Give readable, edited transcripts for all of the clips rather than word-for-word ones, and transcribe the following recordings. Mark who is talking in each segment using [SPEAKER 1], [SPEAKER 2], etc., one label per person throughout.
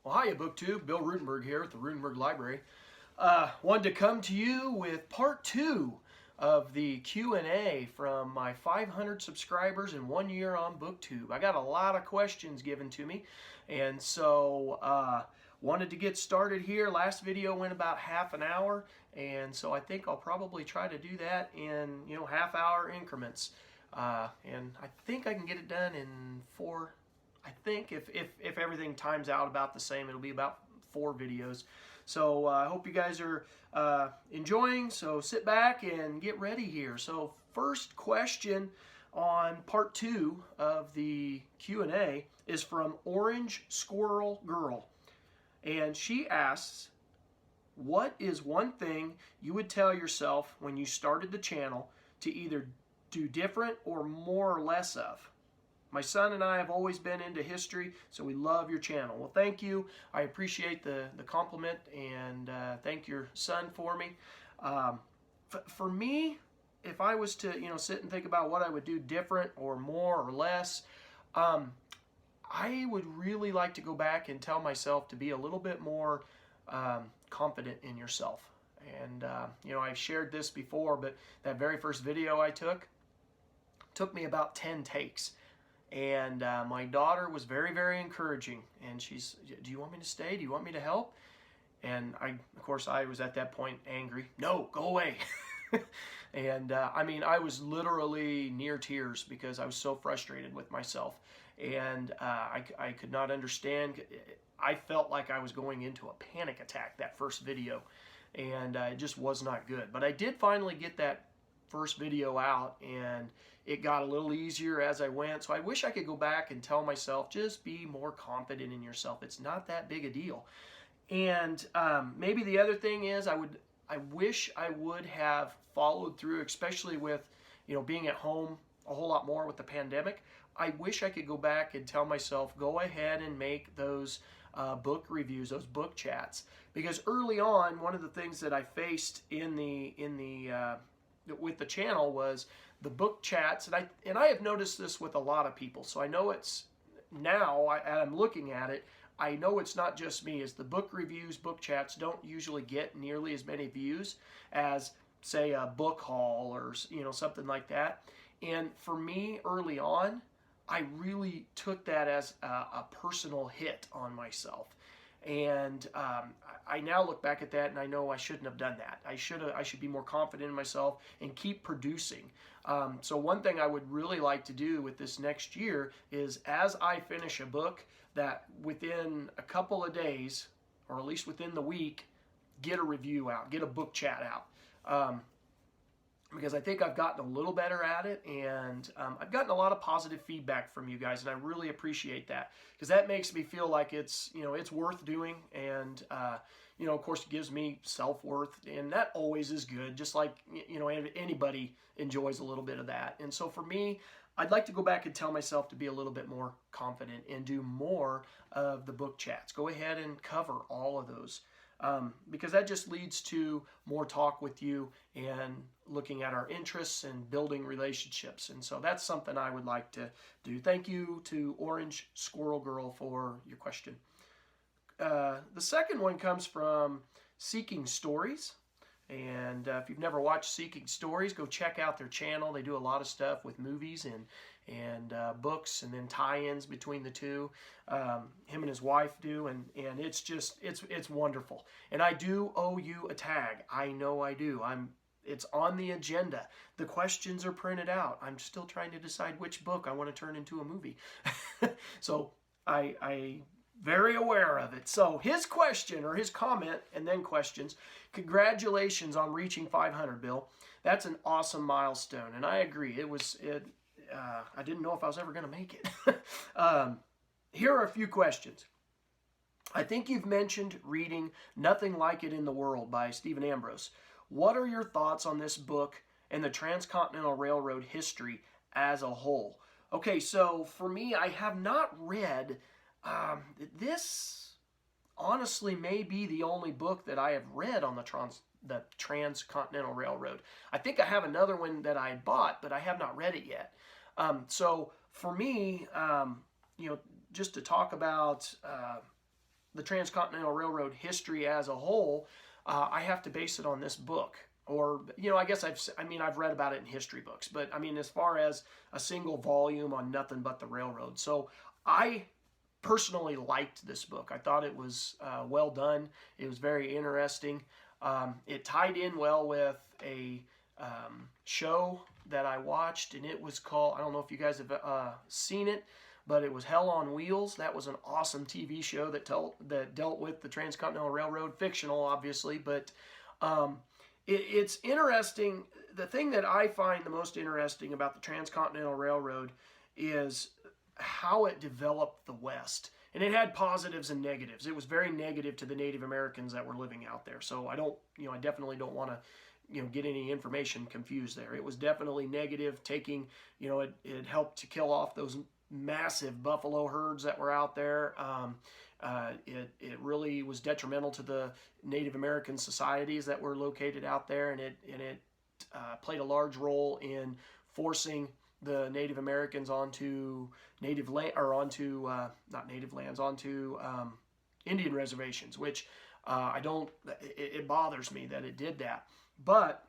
[SPEAKER 1] Well, hiya, BookTube. Bill Ruttenberg here at the Ruttenberg Library. Wanted to come to you with part 2 of the Q&A from my 500 subscribers in 1 year on BookTube. I got a lot of questions given to me, and so wanted to get started here. Last video went about half an hour, and so I think I'll probably try to do that in half-hour increments. And I think I can get it done in 4. I think if everything times out about the same, it'll be about 4 videos. So I hope you guys are enjoying. So sit back and get ready here. So first question on part 2 of the Q&A is from Orange Squirrel Girl. And she asks, what is one thing you would tell yourself when you started the channel to either do different or more or less of? My son and I have always been into history, so we love your channel. Well, thank you. I appreciate the compliment, and thank your son for me. For me, if I was to sit and think about what I would do different or more or less, I would really like to go back and tell myself to be a little bit more confident in yourself. And I've shared this before, but that very first video I took me about 10 takes. And my daughter was very, very encouraging. And she's, do you want me to stay? Do you want me to help? And of course, I was at that point angry. No, go away. And I was literally near tears because I was so frustrated with myself. And I could not understand. I felt like I was going into a panic attack that first video. And it just was not good. But I did finally get that first video out, and it got a little easier as I went. So I wish I could go back and tell myself, just be more confident in yourself. It's not that big a deal. And maybe the other thing is I wish I would have followed through, especially with being at home a whole lot more with the pandemic. I wish I could go back and tell myself, go ahead and make those book reviews, those book chats, because early on, one of the things that I faced with the channel was the book chats, and I have noticed this with a lot of people. So I know it's now, I'm looking at it, I know it's not just me, as the book reviews, book chats don't usually get nearly as many views as, say, a book haul or something like that. And for me, early on, I really took that as a personal hit on myself. And I now look back at that and I know I shouldn't have done that. I should be more confident in myself and keep producing. So one thing I would really like to do with this next year is, as I finish a book, that within a couple of days, or at least within the week, get a review out, get a book chat out. Because I think I've gotten a little better at it, and I've gotten a lot of positive feedback from you guys, and I really appreciate that, because that makes me feel like it's worth doing, and of course it gives me self-worth, and that always is good, just like anybody enjoys a little bit of that. And so for me, I'd like to go back and tell myself to be a little bit more confident and do more of the book chats. Go ahead and cover all of those. Because that just leads to more talk with you and looking at our interests and building relationships. And so that's something I would like to do. Thank you to Orange Squirrel Girl for your question. The second one comes from Seeking Stories. And if you've never watched Seeking Stories, go check out their channel. They do a lot of stuff with movies and books, and then tie-ins between the two. Him and his wife do, and it's wonderful. And I do owe you a tag. I know I do. It's on the agenda. The questions are printed out. I'm still trying to decide which book I want to turn into a movie. So I very aware of it. So his question, or his comment, and then questions. Congratulations on reaching 500, Bill. That's an awesome milestone, and I agree. I didn't know if I was ever going to make it. Here are a few questions. I think you've mentioned reading Nothing Like It in the World by Stephen Ambrose. What are your thoughts on this book and the Transcontinental Railroad history as a whole? Okay, so for me, I have not read this. Honestly, may be the only book that I have read on the Transcontinental Railroad. I think I have another one that I bought, but I have not read it yet. So for me, just to talk about the Transcontinental Railroad history as a whole, I have to base it on this book. Or, I guess I've read about it in history books, but I mean, as far as a single volume on nothing but the railroad. So I personally liked this book. I thought it was well done. It was very interesting. It tied in well with a show that I watched, and it was called, I don't know if you guys have seen it, but it was Hell on Wheels. That was an awesome TV show that dealt with the Transcontinental Railroad, fictional obviously, but it's interesting. The thing that I find the most interesting about the Transcontinental Railroad is how it developed the West. And it had positives and negatives. It was very negative to the Native Americans that were living out there. So I definitely don't want to, get any information confused there. It was definitely negative, taking, it helped to kill off those massive buffalo herds that were out there. It really was detrimental to the Native American societies that were located out there, and it played a large role in forcing the Native Americans onto Indian reservations, which it bothers me that it did that. But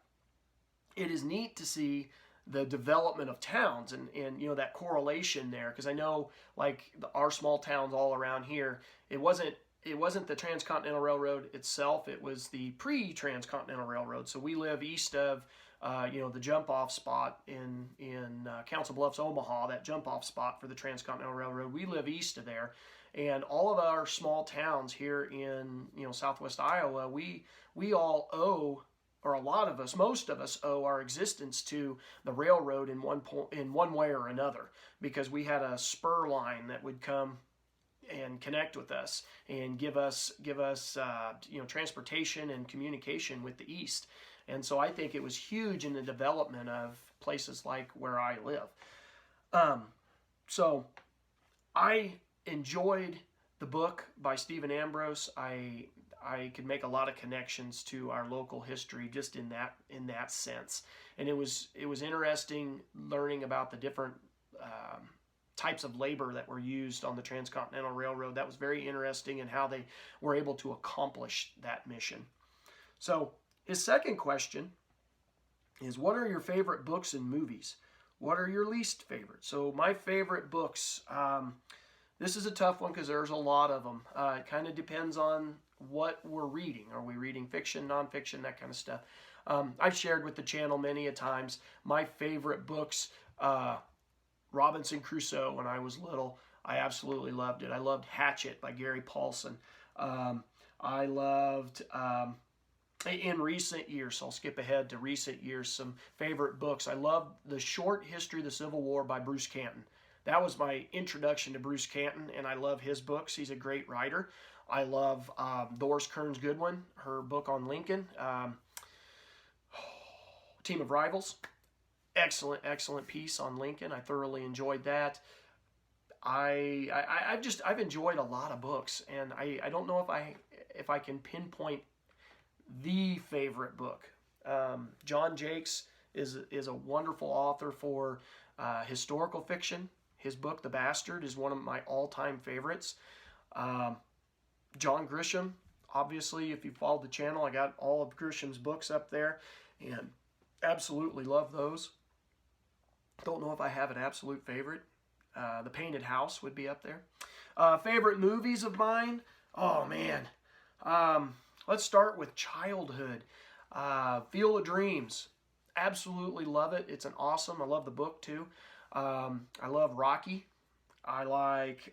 [SPEAKER 1] it is neat to see the development of towns and that correlation there, because I know like our small towns all around here, it wasn't the Transcontinental Railroad itself, it was the pre-Transcontinental Railroad. So we live east of the jump-off spot in Council Bluffs, Omaha, that jump-off spot for the Transcontinental Railroad. We live east of there, and all of our small towns here in southwest Iowa, we all owe, or a lot of us, most of us owe our existence to the railroad in one way or another, because we had a spur line that would come and connect with us and give us transportation and communication with the East. And so I think it was huge in the development of places like where I live. So I enjoyed the book by Stephen Ambrose. I could make a lot of connections to our local history just in that sense. And it was interesting learning about the different types of labor that were used on the Transcontinental Railroad. That was very interesting, and how they were able to accomplish that mission. So his second question is, what are your favorite books and movies? What are your least favorite? So my favorite books, this is a tough one because there's a lot of them. It kind of depends on what we're reading. Are we reading fiction, nonfiction, that kind of stuff? I've shared with the channel many a times my favorite books. Robinson Crusoe, when I was little, I absolutely loved it. I loved Hatchet by Gary Paulson. I loved, in recent years, so I'll skip ahead to recent years, some favorite books. I loved The Short History of the Civil War by Bruce Canton. That was my introduction to Bruce Canton, and I love his books. He's a great writer. I love Doris Kearns Goodwin, her book on Lincoln, Team of Rivals. Excellent piece on Lincoln. I thoroughly enjoyed that. I've enjoyed a lot of books, and I don't know if I can pinpoint the favorite book. John Jakes is a wonderful author for historical fiction. His book, The Bastard, is one of my all-time favorites. John Grisham, obviously, if you followed the channel, I got all of Grisham's books up there, and absolutely love those. Don't know if I have an absolute favorite. The Painted House would be up there. Favorite movies of mine? Oh, man. Let's start with childhood. Field of Dreams. Absolutely love it. It's I love the book, too. I love Rocky. I like...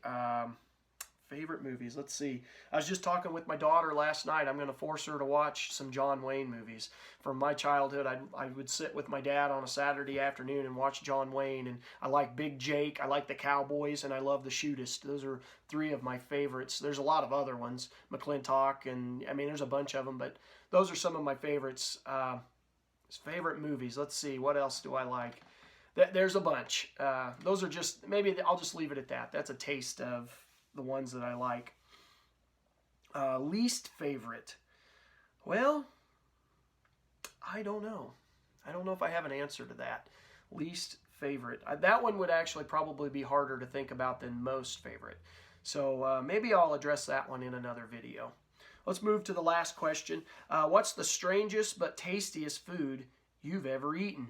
[SPEAKER 1] favorite movies. Let's see. I was just talking with my daughter last night. I'm going to force her to watch some John Wayne movies. From my childhood, I would sit with my dad on a Saturday afternoon and watch John Wayne. And I like Big Jake. I like The Cowboys, and I love The Shootist. Those are three of my favorites. There's a lot of other ones. McClintock, and I mean, there's a bunch of them, but those are some of my favorites. Favorite movies. Let's see. What else do I like? There's a bunch. Those are just, maybe I'll just leave it at that. That's a taste of the ones that I like. Least favorite. Well, I don't know. I don't know if I have an answer to that. Least favorite. That one would actually probably be harder to think about than most favorite. So maybe I'll address that one in another video. Let's move to the last question. What's the strangest but tastiest food you've ever eaten?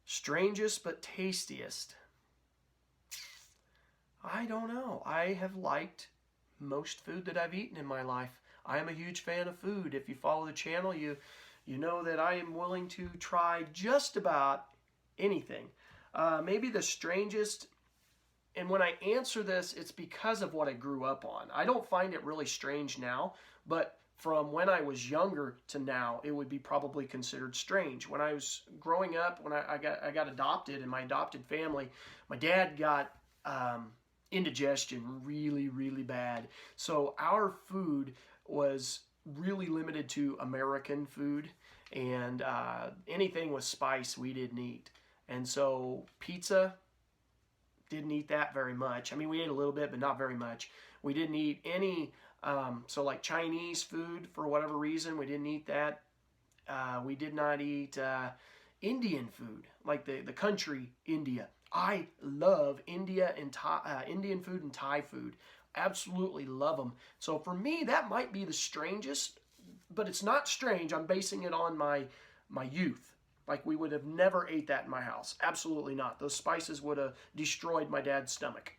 [SPEAKER 1] Strangest but tastiest. I don't know. I have liked most food that I've eaten in my life. I am a huge fan of food. If you follow the channel, you know that I am willing to try just about anything. Maybe the strangest, and when I answer this, it's because of what I grew up on. I don't find it really strange now, but from when I was younger to now, it would be probably considered strange. When I was growing up, when I got adopted in my adopted family, my dad got indigestion really, really bad. So our food was really limited to American food, and anything with spice we didn't eat. And so pizza, didn't eat that very much. I mean, we ate a little bit, but not very much. We didn't eat any, so like Chinese food, for whatever reason, we didn't eat that. We did not eat Indian food, like the country India. I love India and Indian food and Thai food. Absolutely love them. So for me, that might be the strangest, but it's not strange. I'm basing it on my youth. Like, we would have never ate that in my house. Absolutely not. Those spices would have destroyed my dad's stomach.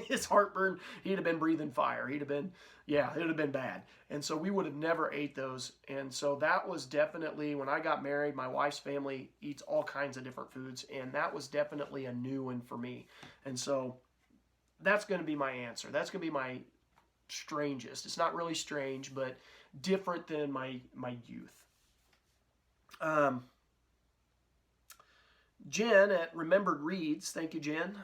[SPEAKER 1] His heartburn, he'd have been breathing fire. He'd have been, yeah, it would have been bad. And so we would have never ate those. And so that was definitely, when I got married, my wife's family eats all kinds of different foods. And that was definitely a new one for me. And so that's going to be my answer. That's going to be my strangest. It's not really strange, but different than my youth. Jen at Remembered Reads, thank you, Jen.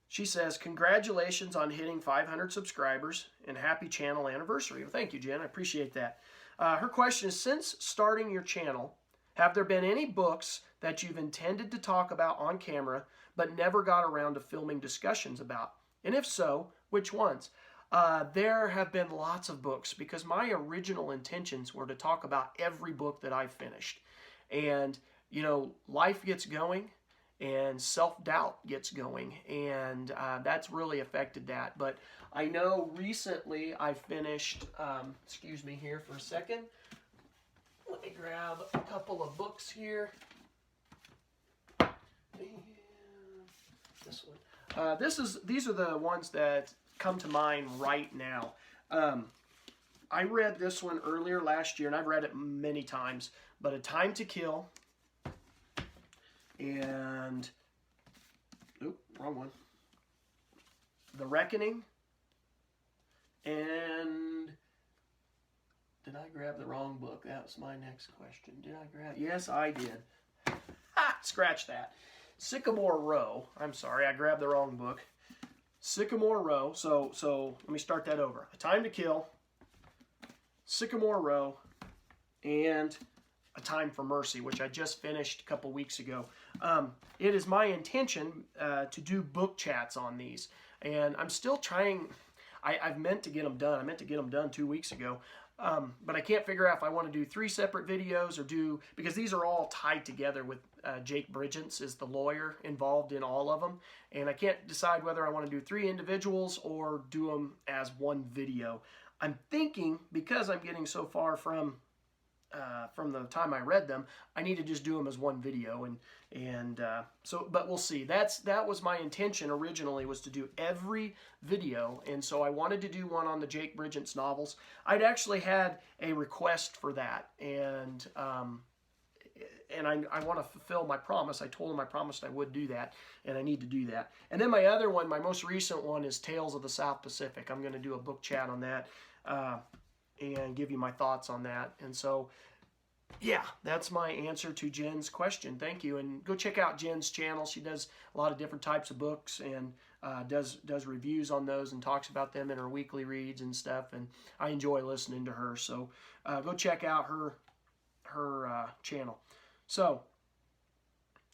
[SPEAKER 1] She says, congratulations on hitting 500 subscribers and happy channel anniversary. Well, thank you, Jen. I appreciate that. Her question is, since starting your channel, have there been any books that you've intended to talk about on camera but never got around to filming discussions about? And if so, which ones? There have been lots of books, because my original intentions were to talk about every book that I've finished. And you know, life gets going and self-doubt gets going, and that's really affected that. But I know recently I finished, excuse me here for a second. Let me grab a couple of books here. And this one. These are the ones that come to mind right now. I read this one earlier last year, and I've read it many times, but A Time to Kill, and, wrong one, The Reckoning, and, did I grab the wrong book? That was my next question. Did I grab, yes, I did. Ha! Scratch that. Sycamore Row. I'm sorry, I grabbed the wrong book. Sycamore Row, so let me start that over. A Time to Kill, Sycamore Row, and A Time for Mercy, which I just finished a couple weeks ago. It is my intention to do book chats on these, and I'm still trying. I've meant to get them done. I meant to get them done 2 weeks ago, but I can't figure out if I want to do 3 separate videos or because these are all tied together with Jake Bridgens is the lawyer involved in all of them, and I can't decide whether I want to do 3 individuals or do them as one video. I'm thinking, because I'm getting so far from the time I read them, I need to just do them as one video, but we'll see. That was my intention originally, was to do every video, and so I wanted to do one on the Jake Bridgens novels. I'd actually had a request for that, and I want to fulfill my promise. I told him I promised I would do that, and I need to do that. And then my other one, my most recent one, is Tales of the South Pacific. I'm going to do a book chat on that, and give you my thoughts on that. And so, yeah, that's my answer to Jen's question. Thank you. And go check out Jen's channel. She does a lot of different types of books, and does reviews on those and talks about them in her weekly reads and stuff. And I enjoy listening to her. So go check out her channel. So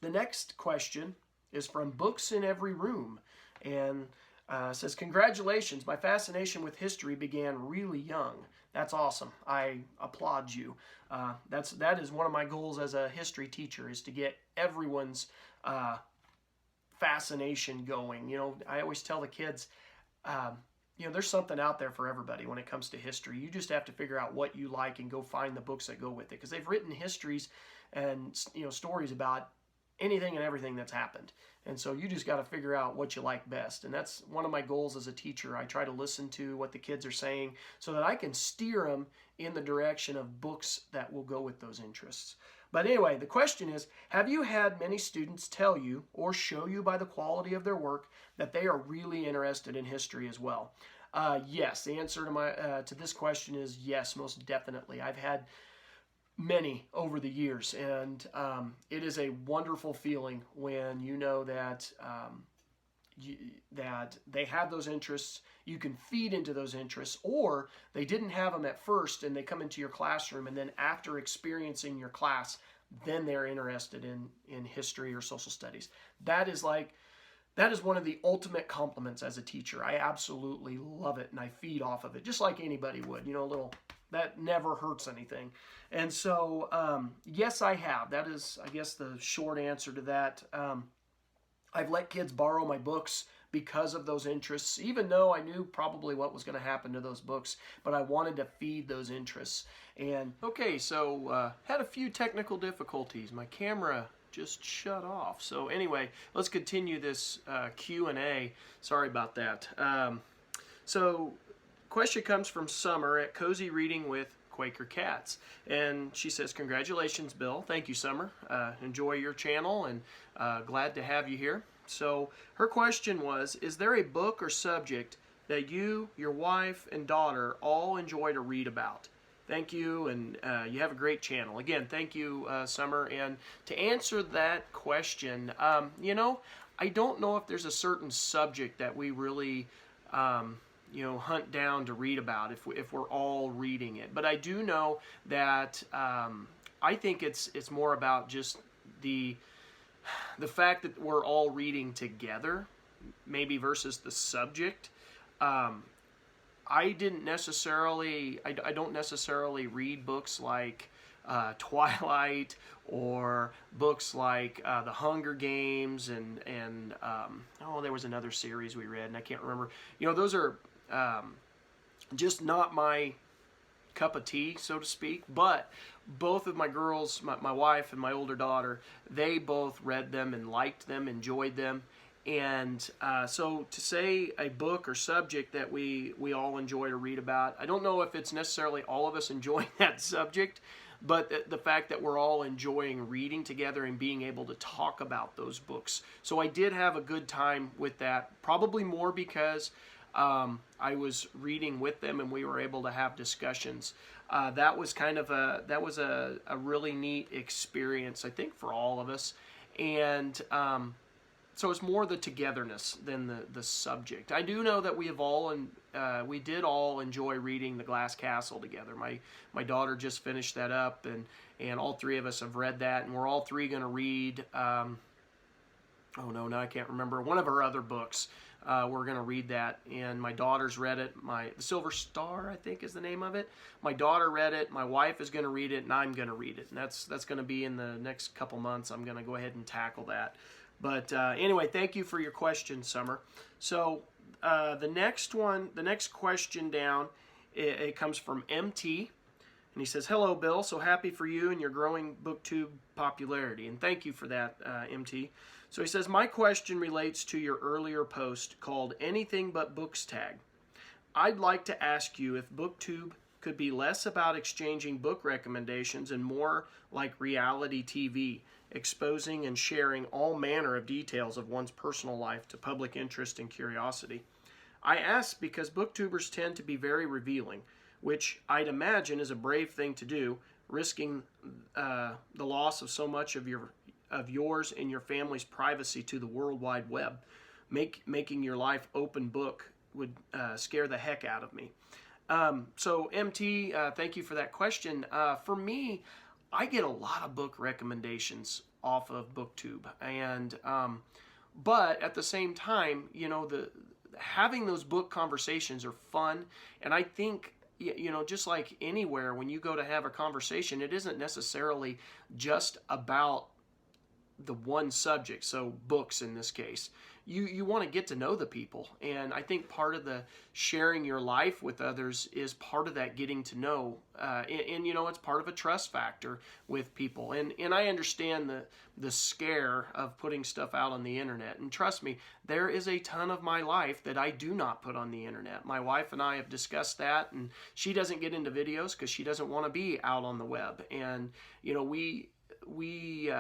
[SPEAKER 1] the next question is from Books in Every Room, and says, congratulations, my fascination with history began really young. That's awesome. I applaud you. That is one of my goals as a history teacher, is to get everyone's fascination going. You know, I always tell the kids, you know, there's something out there for everybody when it comes to history. You just have to figure out what you like and go find the books that go with it, because they've written histories and, you know, stories about anything and everything that's happened. And so you just got to figure out what you like best. And that's one of my goals as a teacher. I try to listen to what the kids are saying so that I can steer them in the direction of books that will go with those interests. But anyway, the question is, have you had many students tell you or show you by the quality of their work that they are really interested in history as well? Yes, the answer to this question is yes, most definitely. I've had many over the years, and it is a wonderful feeling when you know that that they have those interests, you can feed into those interests, or they didn't have them at first and they come into your classroom, and then after experiencing your class, then they're interested in history or social studies. That is one of the ultimate compliments as a teacher. I absolutely love it, and I feed off of it, just like anybody would. You know, a little, that never hurts anything. And so, yes, I have. That is, I guess, the short answer to that. I've let kids borrow my books because of those interests, even though I knew probably what was going to happen to those books, but I wanted to feed those interests. And okay, so had a few technical difficulties. My camera just shut off. So anyway, let's continue this Q&A. Sorry about that. So question comes from Summer at Cozy Reading with Quaker Cats, and she says, congratulations, Bill. Thank you, Summer. Enjoy your channel, and glad to have you here. So her question was, is there a book or subject that you, your wife, and daughter all enjoy to read about? Thank you, and you have a great channel. Again, thank you, Summer. And to answer that question, you know, I don't know if there's a certain subject that we really you know, hunt down to read about if we're all reading it. But I do know that I think it's more about just the fact that we're all reading together, maybe versus the subject. I don't necessarily read books like Twilight or books like The Hunger Games and oh, there was another series we read and I can't remember. You know, those are just not my cup of tea, so to speak. But both of my girls, my wife and my older daughter, they both read them and liked them, enjoyed them. And so to say a book or subject that we all enjoy to read about, I don't know if it's necessarily all of us enjoying that subject, but the fact that we're all enjoying reading together and being able to talk about those books. So I did have a good time with that, probably more because I was reading with them and we were able to have discussions. That was kind of a really neat experience, I think, for all of us. And so it's more the togetherness than the subject. I do know that we did all enjoy reading The Glass Castle together. My daughter just finished that up, and all three of us have read that, and we're all three going to read, oh no, now I can't remember, one of her other books. We're going to read that, and my daughter's read it. The Silver Star, I think, is the name of it. My daughter read it, my wife is going to read it, and I'm going to read it. And that's going to be in the next couple months. I'm going to go ahead and tackle that. But anyway, thank you for your question, Summer. So the next question down, it comes from MT. And he says, hello, Bill. So happy for you and your growing BookTube popularity. And thank you for that, MT. So he says, my question relates to your earlier post called Anything But Books Tag. I'd like to ask you if BookTube could be less about exchanging book recommendations and more like reality TV, exposing and sharing all manner of details of one's personal life to public interest and curiosity. I ask because booktubers tend to be very revealing, which I'd imagine is a brave thing to do, risking the loss of so much of yours and your family's privacy to the World Wide Web. Making your life open book would scare the heck out of me. So MT, thank you for that question. For me, I get a lot of book recommendations off of BookTube, and but at the same time, you know, having those book conversations are fun, and I think, you know, just like anywhere, when you go to have a conversation, it isn't necessarily just about the one subject, so books in this case, you want to get to know the people. And I think part of the sharing your life with others is part of that getting to know. And it's part of a trust factor with people. And I understand the scare of putting stuff out on the internet. And trust me, there is a ton of my life that I do not put on the internet. My wife and I have discussed that, and she doesn't get into videos because she doesn't want to be out on the web. And, we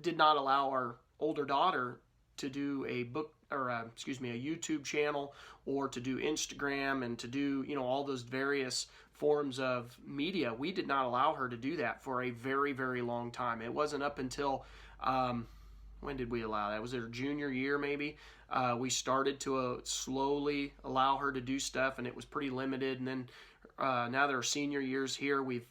[SPEAKER 1] did not allow our older daughter to do a YouTube channel, or to do Instagram, and to do, all those various forms of media. We did not allow her to do that for a very, very long time. It wasn't up until, when did we allow that? Was it her junior year maybe? We started to slowly allow her to do stuff, and it was pretty limited. And then now that her senior year's here, we've,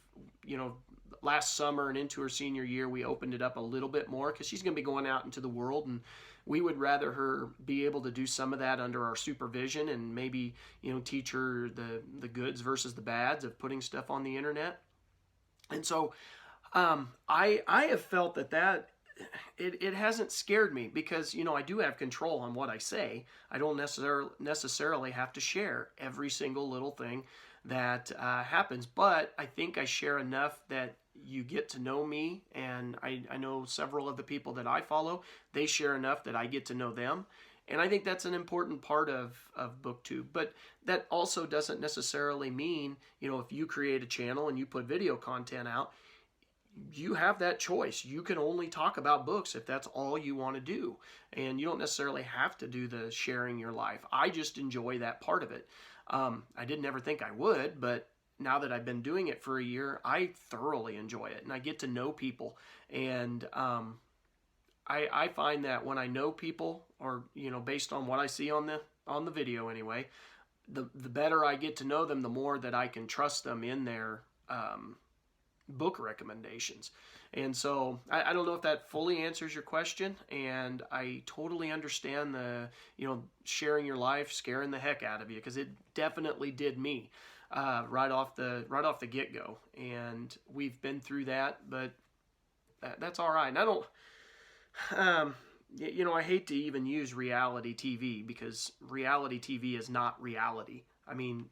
[SPEAKER 1] last summer and into her senior year, we opened it up a little bit more because she's going to be going out into the world, and we would rather her be able to do some of that under our supervision, and maybe, teach her the goods versus the bads of putting stuff on the internet. And so I have felt that it hasn't scared me, because, I do have control on what I say. I don't necessarily have to share every single little thing that happens, but I think I share enough that you get to know me, and I know several of the people that I follow, they share enough that I get to know them. And I think that's an important part of BookTube. But that also doesn't necessarily mean, if you create a channel and you put video content out, you have that choice. You can only talk about books if that's all you want to do. And you don't necessarily have to do the sharing your life. I just enjoy that part of it. I didn't ever think I would, but now that I've been doing it for a year, I thoroughly enjoy it, and I get to know people. And I find that when I know people, or based on what I see on the video anyway, the better I get to know them, the more that I can trust them in their book recommendations. And so I don't know if that fully answers your question, and I totally understand the sharing your life scaring the heck out of you, because it definitely did me right off the get-go. And we've been through that, but that's all right. And I don't I hate to even use reality TV, because reality TV is not reality. I mean,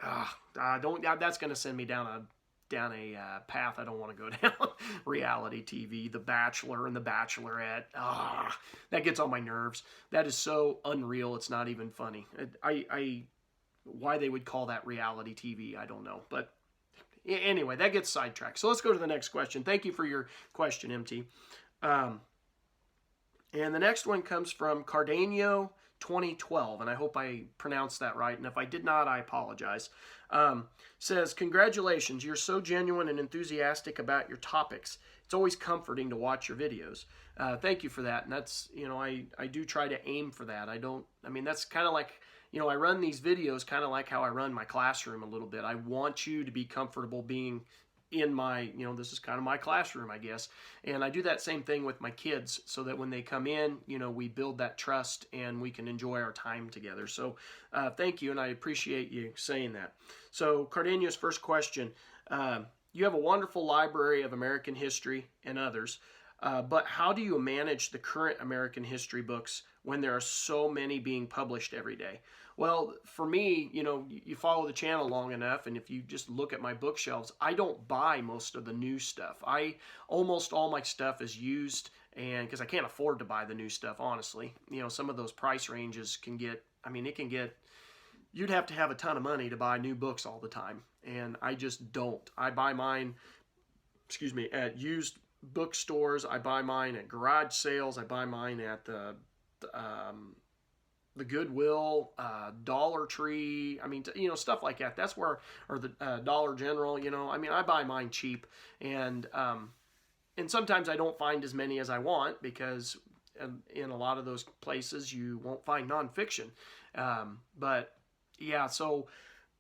[SPEAKER 1] that's going to send me down a path I don't want to go down. Reality TV, The Bachelor and The Bachelorette. That gets on my nerves. That is so unreal. It's not even funny. Why they would call that reality TV, I don't know. But anyway, that gets sidetracked. So let's go to the next question. Thank you for your question, MT. And the next one comes from Cardenio 2012, and I hope I pronounced that right, and if I did not, I apologize. Says, congratulations, you're so genuine and enthusiastic about your topics. It's always comforting to watch your videos. Thank you for that, and that's, I do try to aim for that. That's kind of like, I run these videos kind of like how I run my classroom a little bit. I want you to be comfortable being in my, this is kind of my classroom, I guess. And I do that same thing with my kids, so that when they come in, we build that trust and we can enjoy our time together. So thank you, and I appreciate you saying that. So Cardenio's first question, you have a wonderful library of American history and others, but how do you manage the current American history books when there are so many being published every day? Well, for me, you follow the channel long enough, and if you just look at my bookshelves, I don't buy most of the new stuff. Almost all my stuff is used, and because I can't afford to buy the new stuff, honestly. Some of those price ranges can get, you'd have to have a ton of money to buy new books all the time, and I just don't. I buy mine, at used bookstores. I buy mine at garage sales. I buy mine at the Goodwill, Dollar Tree, stuff like that. That's where, or the Dollar General, I buy mine cheap, and sometimes I don't find as many as I want, because in a lot of those places you won't find nonfiction. But yeah, so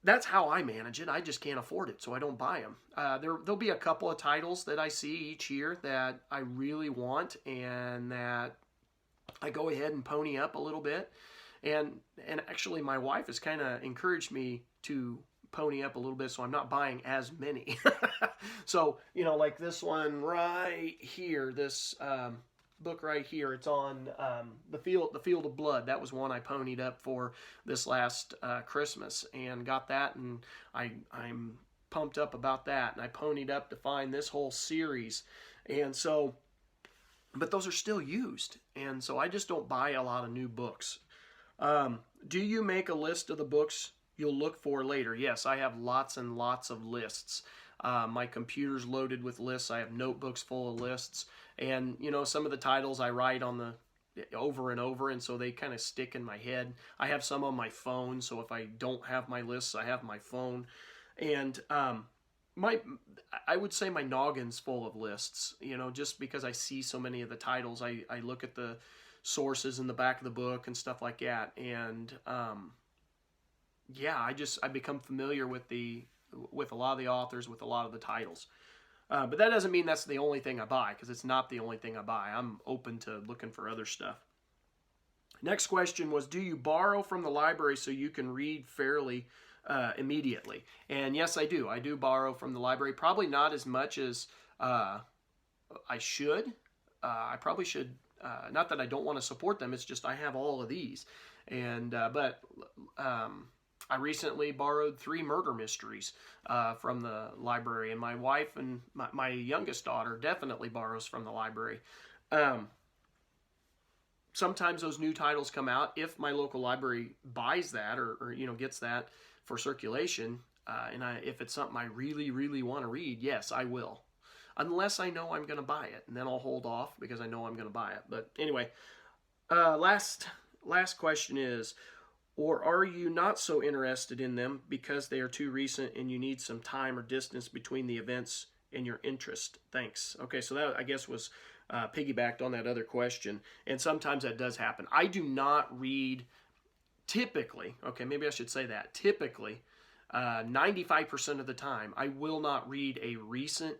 [SPEAKER 1] that's how I manage it. I just can't afford it, so I don't buy them. There'll be a couple of titles that I see each year that I really want, and that I go ahead and pony up a little bit. And actually, my wife has kind of encouraged me to pony up a little bit, so I'm not buying as many. So, like this one right here, this book right here. It's on the Field of Blood. That was one I ponied up for this last Christmas, and got that, and I'm pumped up about that. And I ponied up to find this whole series, and so, but those are still used, and so I just don't buy a lot of new books. Do you make a list of the books you'll look for later? Yes, I have lots and lots of lists. My computer's loaded with lists. I have notebooks full of lists. And, you know, some of the titles I write on the over and over, and so they kind of stick in my head. I have some on my phone, so if I don't have my lists, I have my phone. And I would say my noggin's full of lists, you know, just because I see so many of the titles. I look at the sources in the back of the book and stuff like that. And yeah, I become familiar with a lot of the authors, with a lot of the titles. But that doesn't mean that's the only thing I buy, because it's not the only thing I buy. I'm open to looking for other stuff. Next question was, do you borrow from the library so you can read fairly immediately? And yes, I do. I do borrow from the library. Probably not as much as I should. I probably should. Not that I don't want to support them. It's just I have all of these. And but I recently borrowed 3 murder mysteries from the library, and my wife and my youngest daughter definitely borrows from the library. Sometimes those new titles come out. If my local library buys that, or you know, gets that for circulation, and if it's something I really, really want to read, yes, I will. Unless I know I'm going to buy it, and then I'll hold off because I know I'm going to buy it. But anyway, last question is, or are you not so interested in them because they are too recent and you need some time or distance between the events and your interest? Thanks. Okay, so that, I guess, was piggybacked on that other question. And sometimes that does happen. I do not read, typically, okay, maybe I should say that, typically, 95% of the time, I will not read a recent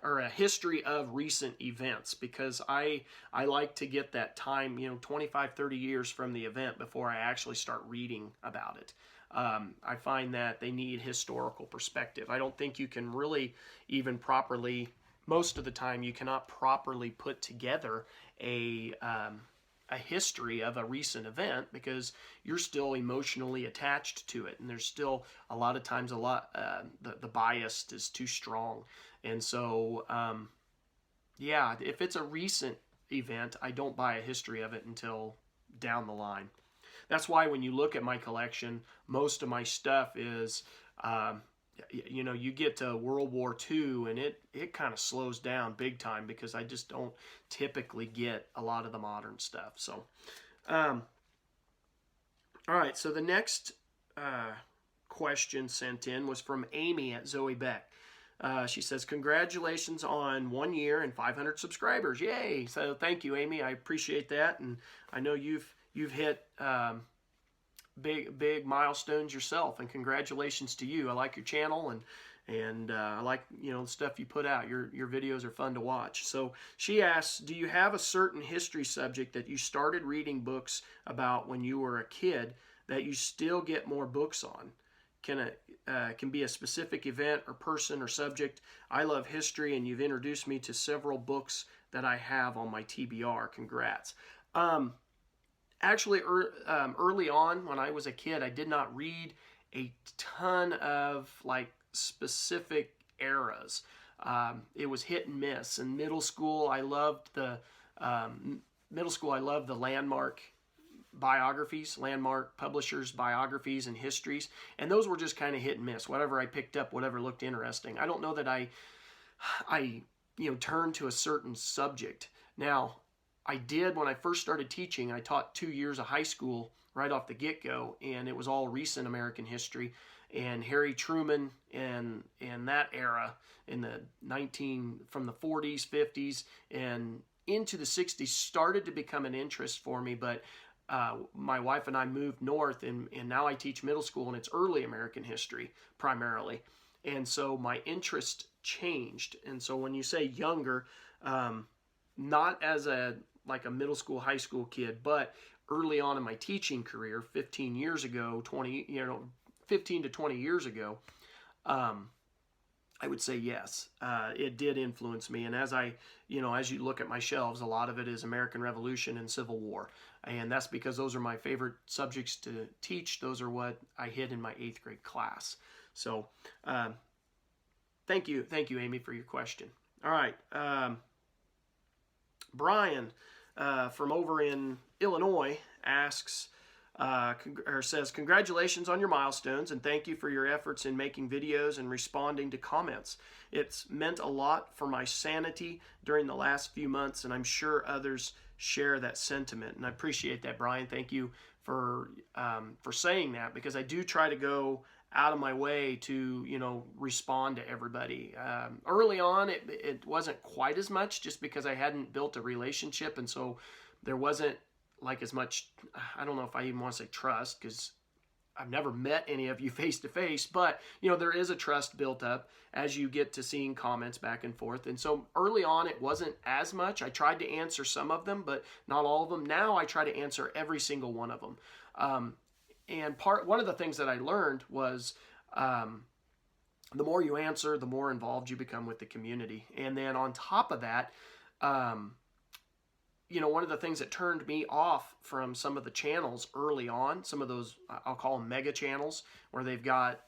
[SPEAKER 1] or a history of recent events, because I like to get that time, you know, 25, 30 years from the event before I actually start reading about it. I find that they need historical perspective. I don't think you can really even properly, most of the time, you cannot properly put together a history of a recent event, because you're still emotionally attached to it, and there's still a lot of times the bias is too strong. And so yeah, if it's a recent event, I don't buy a history of it until down the line. That's why when you look at my collection, most of my stuff is you know, you get to World War II and it kind of slows down big time, because I just don't typically get a lot of the modern stuff. So all right, so the next question sent in was from Amy at Zoe Beck. She says, congratulations on 1 year and 500 subscribers. Yay. So thank you, Amy. I appreciate that. And I know you've hit big milestones yourself, and congratulations to you. I like your channel, and I like, you know, the stuff you put out. Your videos are fun to watch. So she asks, do you have a certain history subject that you started reading books about when you were a kid that you still get more books on? Can be a specific event or person or subject. I love history, and you've introduced me to several books that I have on my TBR. Congrats. Actually, early on when I was a kid, I did not read a ton of like specific eras. It was hit and miss. In middle school, I loved the Landmark biographies, Landmark publishers' biographies and histories, and those were just kind of hit and miss. Whatever I picked up, whatever looked interesting. I don't know that I you know, turned to a certain subject. Now, I did when I first started teaching. I taught 2 years of high school right off the get-go, and it was all recent American history, and Harry Truman and that era in from the 40s, 50s, and into the 60s started to become an interest for me. But my wife and I moved north, and now I teach middle school, and it's early American history primarily. And so my interest changed. And so when you say younger, not as a middle school, high school kid, but early on in my teaching career, 15 years ago, 15 to 20 years ago, I would say yes. It did influence me. And as as you look at my shelves, a lot of it is American Revolution and Civil War. And that's because those are my favorite subjects to teach. Those are what I hit in my 8th grade class. So thank you, Amy, for your question. All right. Brian from over in Illinois asks, or says, congratulations on your milestones and thank you for your efforts in making videos and responding to comments. It's meant a lot for my sanity during the last few months, and I'm sure others share that sentiment. And I appreciate that, Brian. Thank you for saying that, because I do try to go out of my way to respond to everybody. Early on, it wasn't quite as much, just because I hadn't built a relationship, and so there wasn't like as much, I don't know if I even want to say trust, because I've never met any of you face to face, but there is a trust built up as you get to seeing comments back and forth. And so early on, it wasn't as much. I tried to answer some of them, but not all of them. Now I try to answer every single one of them. And one of the things that I learned was the more you answer, the more involved you become with the community. And then on top of that, one of the things that turned me off from some of the channels early on, some of those, I'll call them mega channels, where they've got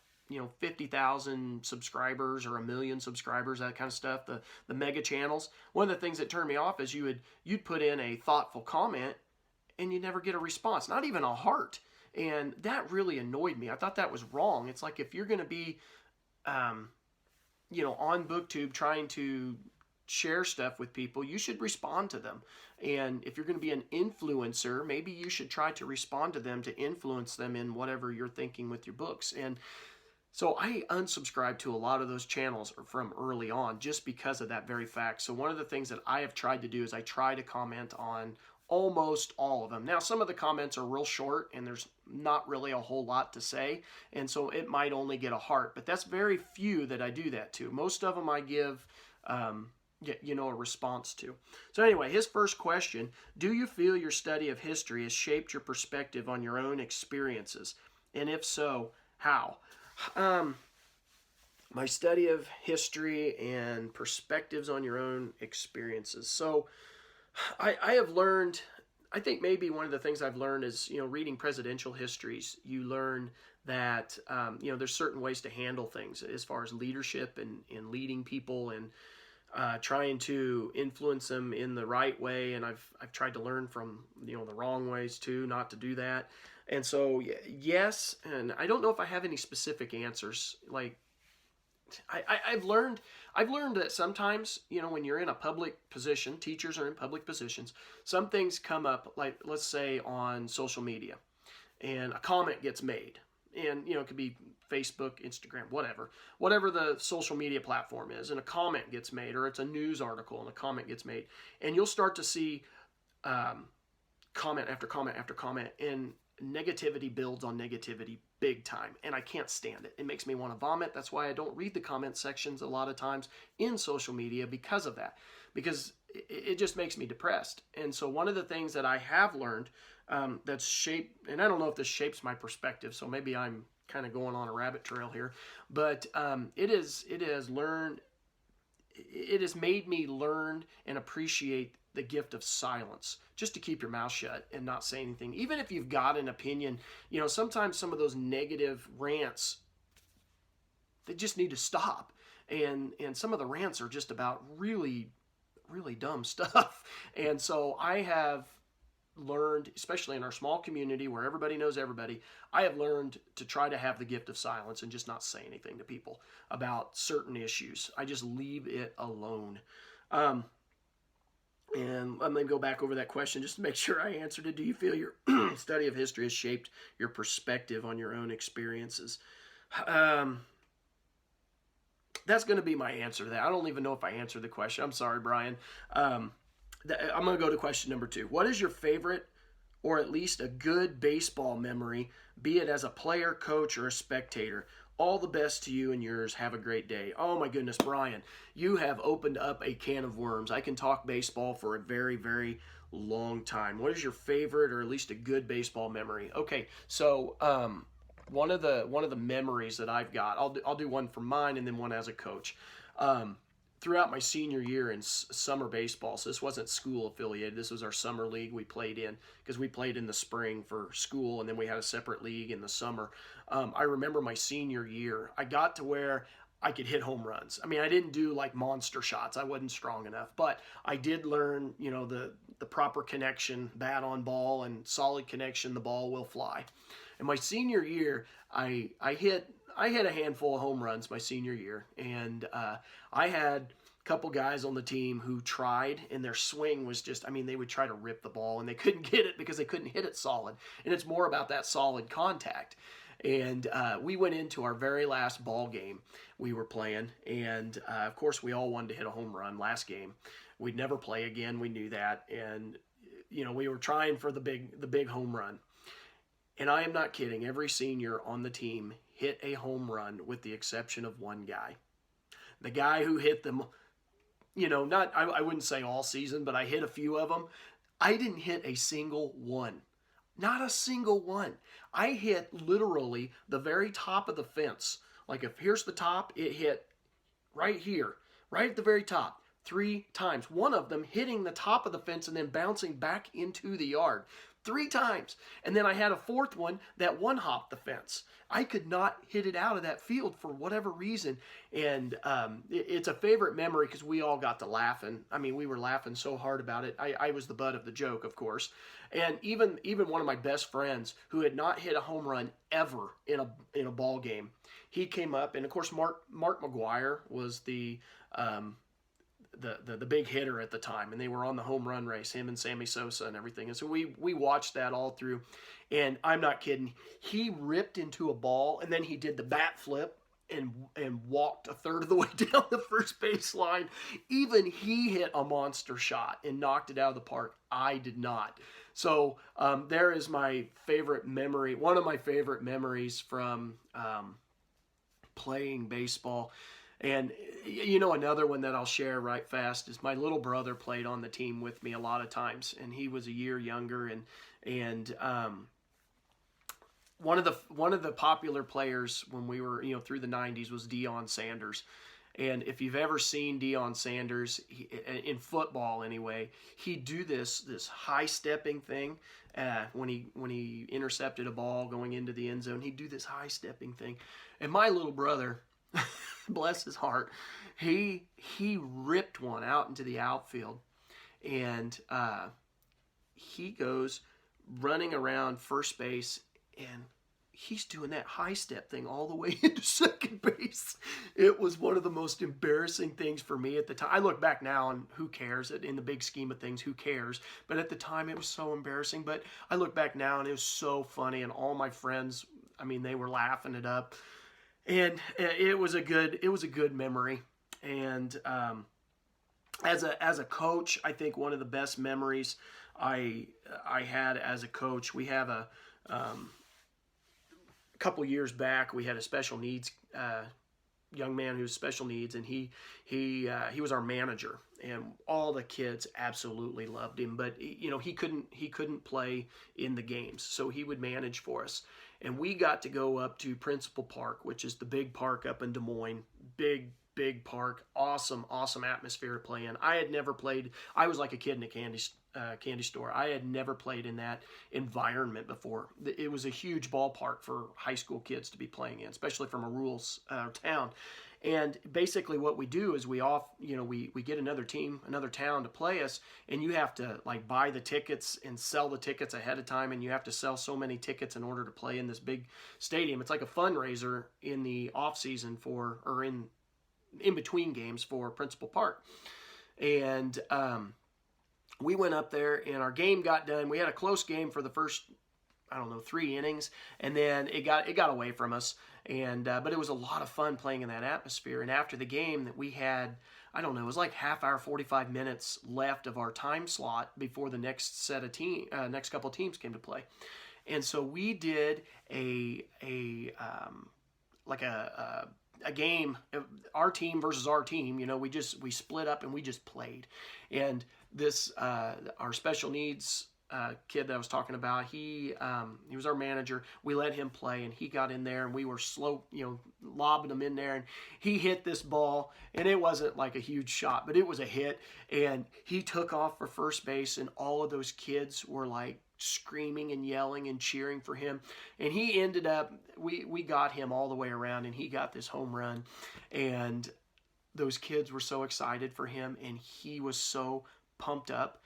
[SPEAKER 1] 50,000 subscribers or 1 million subscribers, that kind of stuff, the mega channels. One of the things that turned me off is you'd put in a thoughtful comment and you never get a response, not even a heart. And that really annoyed me. I thought that was wrong. It's like, if you're going to be, on BookTube trying to share stuff with people, you should respond to them. And if you're going to be an influencer, maybe you should try to respond to them to influence them in whatever you're thinking with your books. And so I unsubscribed to a lot of those channels from early on just because of that very fact. So one of the things that I have tried to do is I try to comment on almost all of them. Now, some of the comments are real short and there's not really a whole lot to say, and so it might only get a heart, but that's very few that I do that to. Most of them I give a response to. So anyway, his first question: do you feel your study of history has shaped your perspective on your own experiences? And if so, how? My study of history and perspectives on your own experiences. So I have learned, I think maybe one of the things I've learned is, reading presidential histories, you learn that, there's certain ways to handle things as far as leadership and leading people and trying to influence them in the right way. And I've tried to learn from, the wrong ways too, not to do that. And so, yes, and I don't know if I have any specific answers. Like, I've learned that sometimes, when you're in a public position, teachers are in public positions, some things come up, like, let's say on social media, and a comment gets made. And, it could be Facebook, Instagram, whatever the social media platform is, and a comment gets made, or it's a news article and a comment gets made. And you'll start to see comment after comment after comment, and negativity builds on negativity big time, and I can't stand it. It makes me want to vomit. That's why I don't read the comment sections a lot of times in social media, because of that, because it just makes me depressed. And so one of the things that I have learned that's shaped, and I don't know if this shapes my perspective, so maybe I'm kind of going on a rabbit trail here, but it has made me learn and appreciate the gift of silence, just to keep your mouth shut and not say anything. Even if you've got an opinion, sometimes some of those negative rants, they just need to stop. And some of the rants are just about really, really dumb stuff. And so I have learned, especially in our small community where everybody knows everybody, I have learned to try to have the gift of silence and just not say anything to people about certain issues. I just leave it alone. And let me go back over that question just to make sure I answered it. Do you feel your study of history has shaped your perspective on your own experiences? That's going to be my answer to that. I don't even know if I answered the question. I'm sorry, Brian. I'm going to go to question number 2. What is your favorite, or at least a good, baseball memory, be it as a player, coach, or a spectator? All the best to you and yours. Have a great day. Oh my goodness, Brian, you have opened up a can of worms. I can talk baseball for a very, very long time. What is your favorite, or at least a good, baseball memory? Okay, so one of the memories that I've got. I'll do one from mine and then one as a coach. Throughout my senior year in summer baseball, so this wasn't school affiliated. This was our summer league we played in, because we played in the spring for school, and then we had a separate league in the summer. I remember my senior year, I got to where I could hit home runs. I mean, I didn't do like monster shots. I wasn't strong enough, but I did learn, the proper connection, bat on ball, and solid connection, the ball will fly. In my senior year, I hit a handful of home runs my senior year, and I had a couple guys on the team who tried, and their swing was just, they would try to rip the ball, and they couldn't get it because they couldn't hit it solid. And it's more about that solid contact. And we went into our very last ball game we were playing, and of course we all wanted to hit a home run last game. We'd never play again. We knew that, and we were trying for the big home run. And I am not kidding. Every senior on the team hit a home run with the exception of one guy. The guy who hit them, I wouldn't say all season, but I hit a few of them. I didn't hit a single one. Not a single one. I hit literally the very top of the fence. Like if here's the top, it hit right here, right at the very top, 3 times. One of them hitting the top of the fence and then bouncing back into the yard. 3 times. And then I had a fourth one that one-hopped the fence. I could not hit it out of that field for whatever reason. And it's a favorite memory because we all got to laughing. We were laughing so hard about it. I was the butt of the joke, of course. And even one of my best friends who had not hit a home run ever in a ball game, he came up, and of course Mark McGuire was the big hitter at the time, and they were on the home run race, him and Sammy Sosa and everything. And so we watched that all through, and I'm not kidding. He ripped into a ball, and then he did the bat flip and walked a third of the way down the first base line. Even he hit a monster shot and knocked it out of the park. I did not. So there is my favorite memory, one of my favorite memories from playing baseball. And another one that I'll share right fast is my little brother played on the team with me a lot of times, and he was a year younger, and one of the popular players when we were through the 90s was Deion Sanders. And if you've ever seen Deion Sanders in football anyway, he'd do this high stepping thing when he intercepted a ball going into the end zone. He'd do this high stepping thing, and my little brother, bless his heart, he ripped one out into the outfield, and he goes running around first base, and he's doing that high step thing all the way into second base. It was one of the most embarrassing things for me at the time. I look back now and who cares? In the big scheme of things, who cares? But at the time it was so embarrassing. But I look back now and it was so funny, and all my friends, they were laughing it up. And it was a good memory. And as a coach, I think one of the best memories I had as a coach, we have a couple years back, we had a special needs young man who was special needs, and he was our manager, and all the kids absolutely loved him. But he couldn't play in the games, so he would manage for us. And we got to go up to Principal Park, which is the big park up in Des Moines. Big park, awesome atmosphere to play in. I had never played. I was like a kid in a candy store. I had never played in that environment before. It was a huge ballpark for high school kids to be playing in, especially from a rural town. And basically what we do is we get another town to play us, and you have to buy the tickets and sell the tickets ahead of time, and you have to sell so many tickets in order to play in this big stadium. It's like a fundraiser in the off season in between games for Principal Park. And we went up there, and our game got done. We had a close game for the first, 3 innings, and then it got away from us. And but it was a lot of fun playing in that atmosphere. And after the game, that we had, it was like half hour, 45 minutes left of our time slot before the next next couple of teams came to play. And so we did a game, our team versus our team. We split up and we just played. And this our special needs kid that I was talking about, he was our manager. We let him play, and he got in there, and we were lobbing him in there, and he hit this ball, and it wasn't like a huge shot, but it was a hit, and he took off for first base, and all of those kids were like screaming and yelling and cheering for him, and he ended up, we got him all the way around, and he got this home run, and those kids were so excited for him, and he was so pumped up.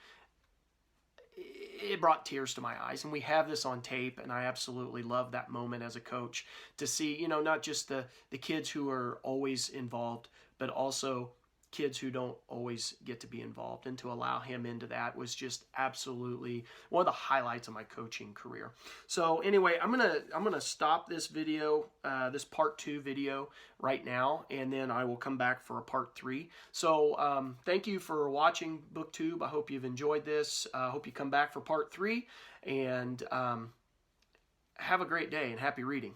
[SPEAKER 1] It brought tears to my eyes, and we have this on tape, and I absolutely love that moment as a coach to see, not just the kids who are always involved, but also kids who don't always get to be involved, and to allow him into that was just absolutely one of the highlights of my coaching career. So anyway, I'm gonna stop this video, this part 2 video right now, and then I will come back for a part 3. So thank you for watching BookTube. I hope you've enjoyed this. I hope you come back for part 3, and have a great day and happy reading.